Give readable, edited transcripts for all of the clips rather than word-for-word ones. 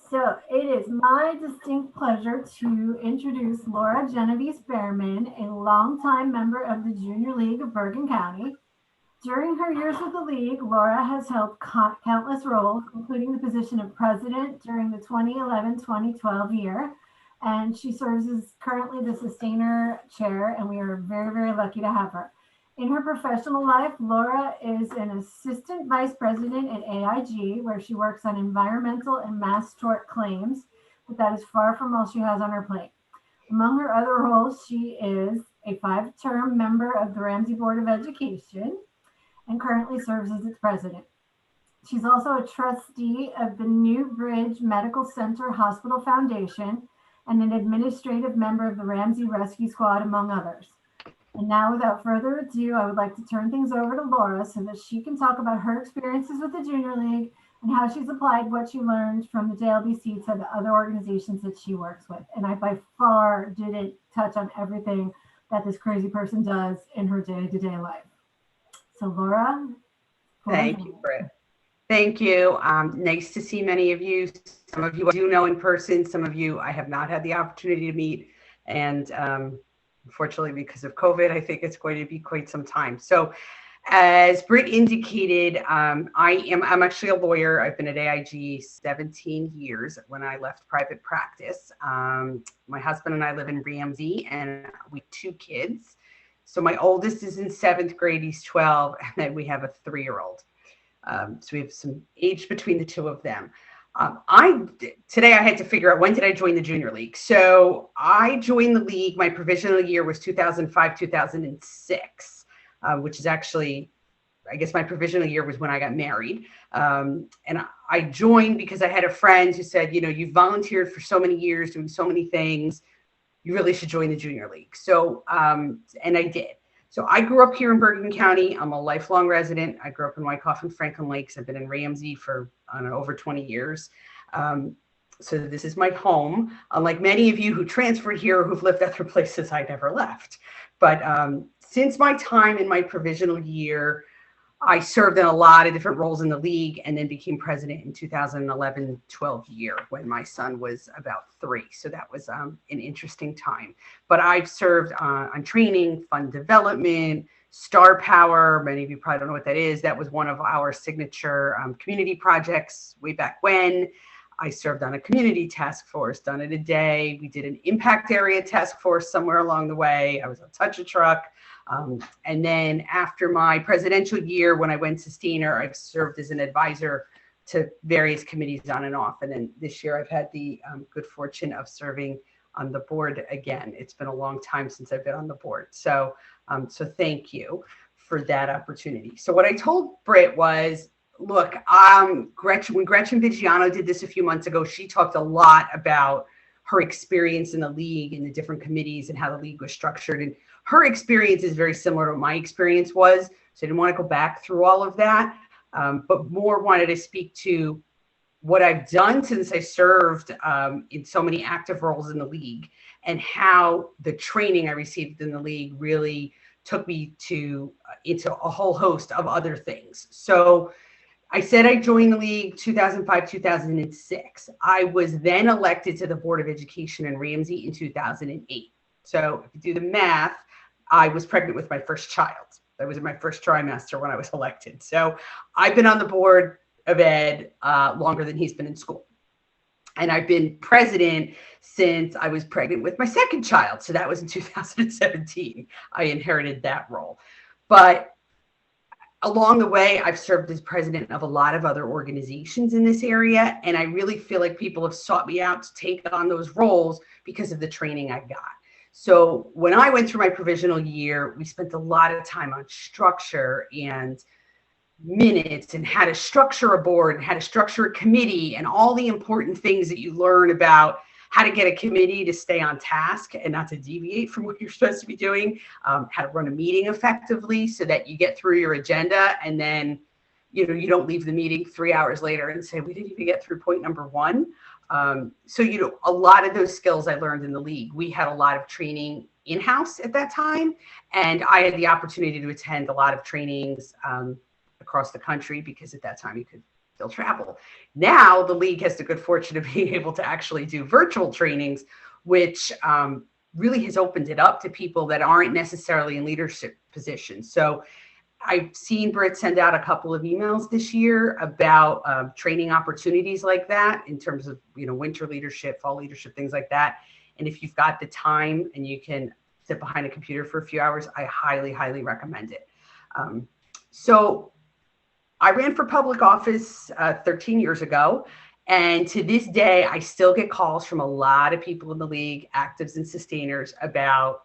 So it is my distinct pleasure to introduce Laura Genovese Behrmann, a longtime member of the Junior League of Bergen County. During her years with the league, Laura has held countless roles, including the position of president during the 2011-2012 year. And she serves as currently the sustainer chair, and we are very, very lucky to have her. In her professional life, Laura is an assistant vice president at AIG, where she works on environmental and mass tort claims, but that is far from all she has on her plate. Among her other roles, she is a 5-term member of the Ramsey Board of Education and currently serves as its president. She's also a trustee of the New Bridge Medical Center Hospital Foundation and an administrative member of the Ramsey Rescue Squad, among others. And now, without further ado, I would like to turn things over to Laura so that she can talk about her experiences with the Junior League and how she's applied what she learned from the JLBC to the other organizations that she works with. And I by far didn't touch on everything that this crazy person does in her day-to-day life. So, Laura, Thank you, Britt. Thank you. Nice to see many of you. Some of you I do know in person. Some of you I have not had the opportunity to meet. And unfortunately, because of COVID, I think it's going to be quite some time. So as Britt indicated, I'm actually a lawyer. I've been at AIG 17 years when I left private practice. My husband and I live in Ramsey, and we have 2 kids. So my oldest is in 7th grade, he's 12, and then we have a 3-year-old. So we have some age between the 2 of them. Today I had to figure out, when did I join the Junior League? So I joined the league, my provisional year was 2005, 2006, which is actually, I guess my provisional year was when I got married. And I joined because I had a friend who said, you've volunteered for so many years doing so many things, you really should join the Junior League. So, and I did. So I grew up here in Bergen County. I'm a lifelong resident. I grew up in Wyckoff and Franklin Lakes. I've been in Ramsey for, I don't know, over 20 years. So this is my home. Unlike many of you who transferred here, who've lived other places, I never left. But since my time in my provisional year, I served in a lot of different roles in the league and then became president in 2011-12 year when my son was about 3. So that was an interesting time. But I've served on training, fund development, Star Power. Many of you probably don't know what that is. That was one of our signature community projects way back when. I served on a community task force, done it a day. We did an impact area task force somewhere along the way. I was on Touch a Truck. And then after my presidential year, when I went sustainer, I've served as an advisor to various committees on and off. And then this year I've had the good fortune of serving on the board again. It's been a long time since I've been on the board. So thank you for that opportunity. So what I told Britt was, look, when Gretchen Vigiano did this a few months ago, she talked a lot about her experience in the league and the different committees and how the league was structured. And her experience is very similar to what my experience was. So I didn't want to go back through all of that, but more wanted to speak to what I've done since I served in so many active roles in the league and how the training I received in the league really took me into a whole host of other things. So I said I joined the league 2005, 2006. I was then elected to the Board of Education in Ramsey in 2008. So if you do the math, I was pregnant with my first child. That was in my first trimester when I was elected. So I've been on the Board of Ed longer than he's been in school. And I've been president since I was pregnant with my second child. So that was in 2017. I inherited that role. But along the way, I've served as president of a lot of other organizations in this area. And I really feel like people have sought me out to take on those roles because of the training I got. So when I went through my provisional year, we spent a lot of time on structure and minutes and how to structure a board and how to structure a committee and all the important things that you learn about how to get a committee to stay on task and not to deviate from what you're supposed to be doing, how to run a meeting effectively so that you get through your agenda and then, you don't leave the meeting 3 hours later and say, we didn't even get through point number 1. So, a lot of those skills I learned in the league. We had a lot of training in-house at that time, and I had the opportunity to attend a lot of trainings across the country because at that time you could still travel. Now the league has the good fortune of being able to actually do virtual trainings, which really has opened it up to people that aren't necessarily in leadership positions. So I've seen Britt send out a couple of emails this year about training opportunities like that in terms of, winter leadership, fall leadership, things like that. And if you've got the time and you can sit behind a computer for a few hours, I highly, highly recommend it. So I ran for public office 13 years ago. And to this day, I still get calls from a lot of people in the league, actives and sustainers, about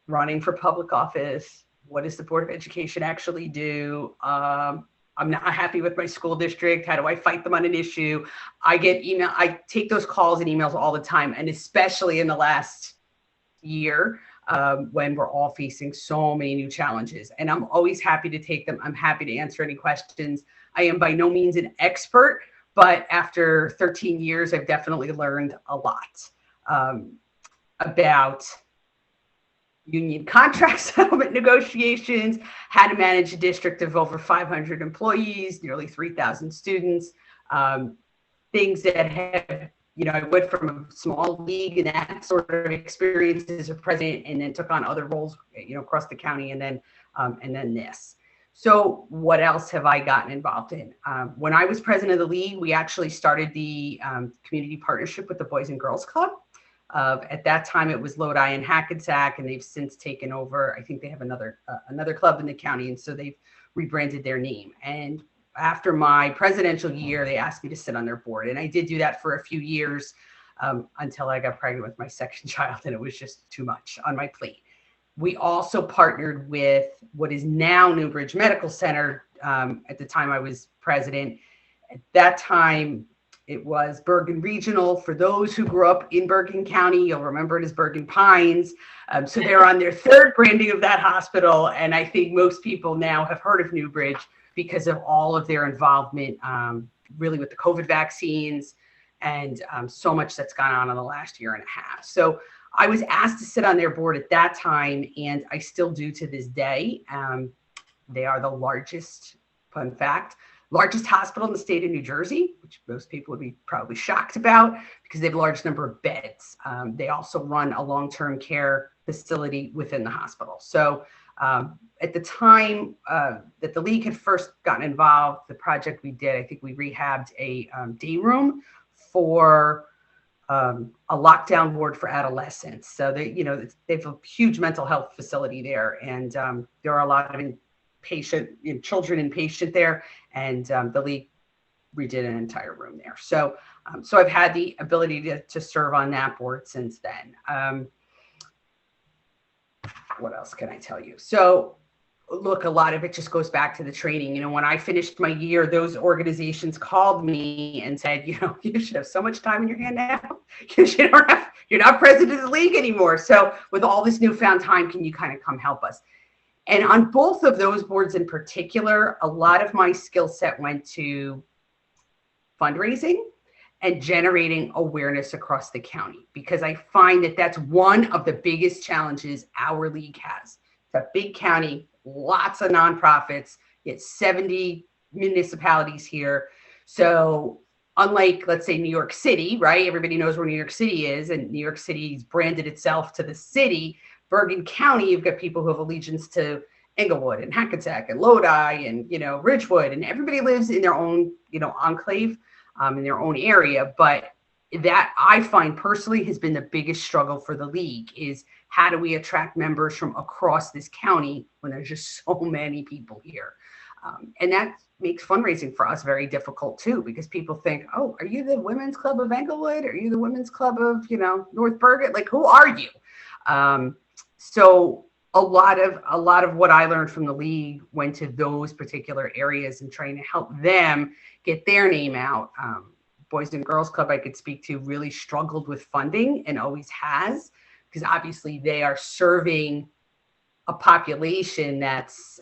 running for public office. What does the Board of Education actually do? I'm not happy with my school district. How do I fight them on an issue? I get email. I take those calls and emails all the time. And especially in the last year, when we're all facing so many new challenges. And I'm always happy to take them. I'm happy to answer any questions. I am by no means an expert, but after 13 years, I've definitely learned a lot about union contract settlement negotiations, how to manage a district of over 500 employees, nearly 3,000 students, things that have, I went from a small league and that sort of experience as a president, and then took on other roles, across the county, and then this. So what else have I gotten involved in? When I was president of the league, we actually started the community partnership with the Boys and Girls Club. At that time, it was Lodi and Hackensack, and they've since taken over. I think they have another club in the county, and so they've rebranded their name. And after my presidential year, they asked me to sit on their board, and I did do that for a few years until I got pregnant with my second child, and it was just too much on my plate. We also partnered with what is now Newbridge Medical Center. At the time I was president, at that time, it was Bergen Regional. For those who grew up in Bergen County, you'll remember it as Bergen Pines. So they're on their third branding of that hospital. And I think most people now have heard of Newbridge because of all of their involvement, really with the COVID vaccines and so much that's gone on in the last year and a half. So I was asked to sit on their board at that time, and I still do to this day. They are the largest, fun fact, largest hospital in the state of New Jersey, which most people would be probably shocked about because they have a large number of beds. They also run a long-term care facility within the hospital. So at the time that the league had first gotten involved, the project we did, I think we rehabbed a day room for a lockdown ward for adolescents. So they have a huge mental health facility there, and there are a lot of children inpatient there, and the league redid an entire room there. So I've had the ability to serve on that board since then. What else can I tell you? So look, a lot of it just goes back to the training. When I finished my year, those organizations called me and said, you should have so much time in your hand now. You're not president of the league anymore. So with all this newfound time, can you kind of come help us? And on both of those boards in particular, a lot of my skill set went to fundraising and generating awareness across the county, because I find that that's one of the biggest challenges our league has. It's a big county, lots of nonprofits, yet 70 municipalities here. So unlike, let's say, New York City, right? Everybody knows where New York City is, and New York City's branded itself to the city. Bergen County, you've got people who have allegiance to Englewood and Hackensack and Lodi and, Ridgewood, and everybody lives in their own, enclave, in their own area. But that I find personally has been the biggest struggle for the league is how do we attract members from across this county when there's just so many people here? And that makes fundraising for us very difficult too, because people think, oh, are you the Women's Club of Englewood? Are you the Women's Club of, North Bergen? Like, who are you? So a lot of what I learned from the league went to those particular areas and trying to help them get their name out. Boys and Girls Club, I could speak to, really struggled with funding and always has, because obviously they are serving a population that's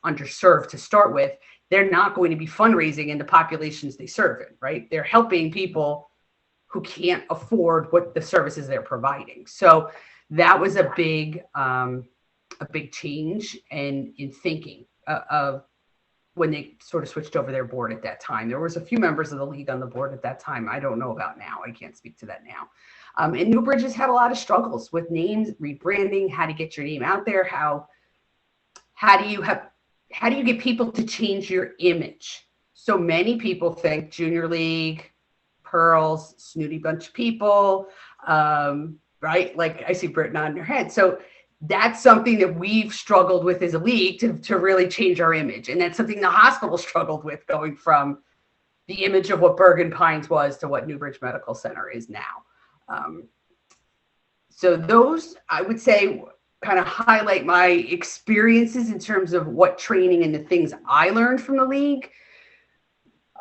underserved to start with. They're not going to be fundraising in the populations they serve in, right? They're helping people who can't afford what the services they're providing. So that was a big change in thinking of when they sort of switched over their board at that time. There was a few members of the league on the board at that time. I don't know about now. I can't speak to that now. And Newbridge has had a lot of struggles with names, rebranding, how to get your name out there, how do you get people to change your image? So many people think junior league, pearls, snooty bunch of people, right? Like I see Britt nodding her head. So that's something that we've struggled with as a league to really change our image. And that's something the hospital struggled with, going from the image of what Bergen Pines was to what Newbridge Medical Center is now. So those, I would say, kind of highlight my experiences in terms of what training and the things I learned from the league.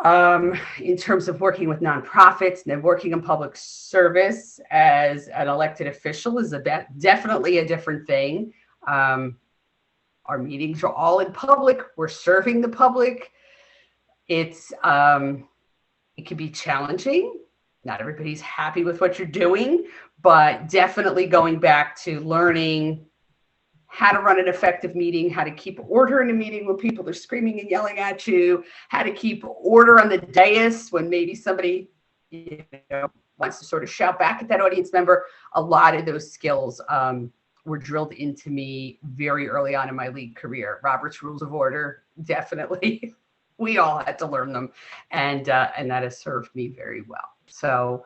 In terms of working with nonprofits and then working in public service as an elected official is definitely a different thing. Our meetings are all in public. We're serving the public. It can be challenging. Not everybody's happy with what you're doing, but definitely going back to learning how to run an effective meeting, how to keep order in a meeting when people are screaming and yelling at you, how to keep order on the dais when maybe somebody wants to sort of shout back at that audience member. A lot of those skills were drilled into me very early on in my league career. Robert's Rules of Order, definitely. We all had to learn them, and that has served me very well. So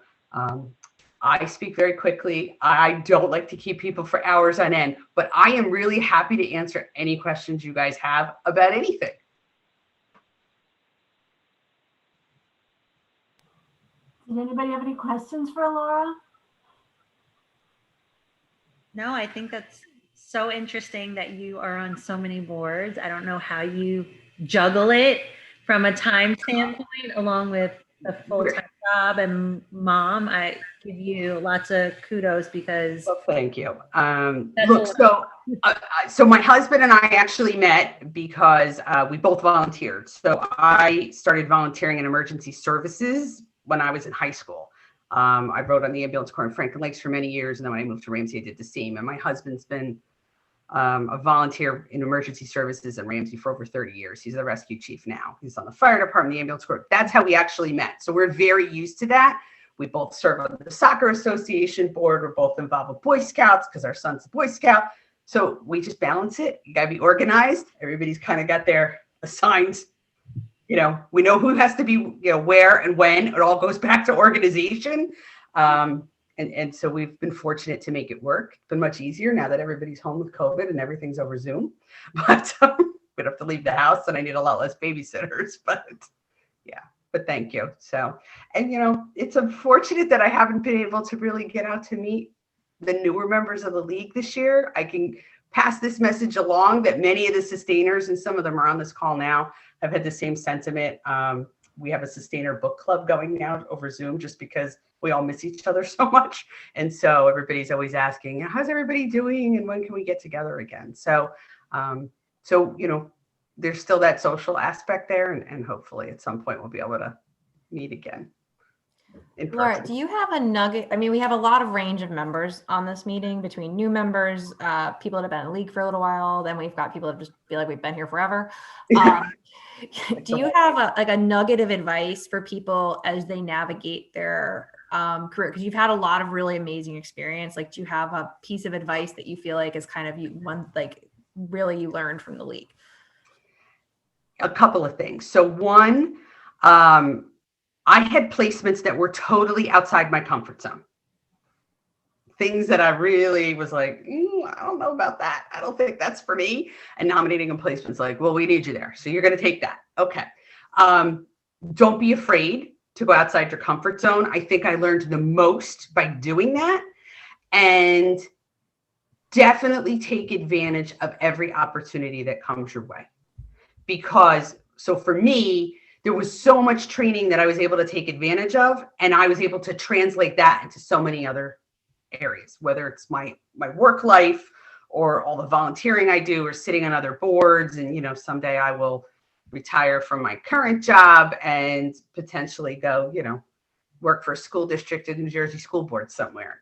I speak very quickly. I don't like to keep people for hours on end, but I am really happy to answer any questions you guys have about anything. Did anybody have any questions for Laura? No, I think that's so interesting that you are on so many boards. I don't know how you juggle it from a time standpoint, along with a full-time job and mom. I give you lots of kudos because. Well, thank you. Look, so my husband and I actually met because we both volunteered. So I started volunteering in emergency services when I was in high school. I rode on the ambulance corps in Franklin Lakes for many years, and then when I moved to Ramsey, I did the same. And my husband's been a volunteer in emergency services in Ramsey for over 30 years. He's the rescue chief now. He's on the fire department, the ambulance corps. That's how we actually met. So we're very used to that. We both serve on the soccer association board. We're both involved with Boy Scouts because our son's a Boy Scout. So we just balance it. You got to be organized. Everybody's kind of got their assigned, we know who has to be, where and when. It all goes back to organization. And so we've been fortunate to make it work. It's been much easier now that everybody's home with COVID and everything's over Zoom. But we don't have to leave the house, and I need a lot less babysitters. But yeah, but thank you. So, and it's unfortunate that I haven't been able to really get out to meet the newer members of the league this year. I can pass this message along that many of the sustainers, and some of them are on this call now, have had the same sentiment. We have a sustainer book club going now over Zoom just because we all miss each other so much. And so everybody's always asking, how's everybody doing? And when can we get together again? So, there's still that social aspect there. And hopefully at some point we'll be able to meet again. Laura, do you have a nugget? I mean, we have a lot of range of members on this meeting between new members, people that have been in the league for a little while. Then we've got people that just feel like we've been here forever. Do you have a nugget of advice for people as they navigate their career? Because you've had a lot of really amazing experience. Like, do you have a piece of advice that you feel like is kind of you learned from the league? A couple of things. So one, I had placements that were totally outside my comfort zone. Things that I really was like, I don't know about that. I don't think that's for me. And nominating a placement's like, well, we need you there. So you're going to take that. Okay. Don't be afraid to go outside your comfort zone. I think I learned the most by doing that. And definitely take advantage of every opportunity that comes your way. Because, so for me, there was so much training that I was able to take advantage of, and I was able to translate that into so many other areas, whether it's my work life or all the volunteering I do or sitting on other boards. And, someday I will retire from my current job and potentially go, work for a school district in the New Jersey school board somewhere,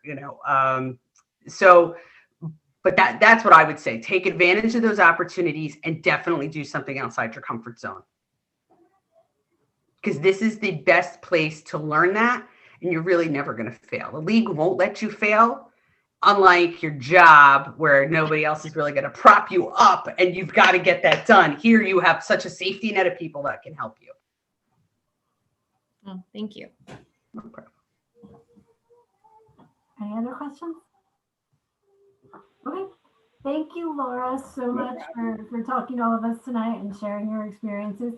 but that's what I would say. Take advantage of those opportunities and definitely do something outside your comfort zone. because this is the best place to learn that, and you're really never going to fail. The league won't let you fail, unlike your job where nobody else is really going to prop you up and you've got to get that done. Here you have such a safety net of people that can help you. Oh, thank you. No problem. Any other questions? Okay. Thank you, Laura, so much for talking to all of us tonight and sharing your experiences.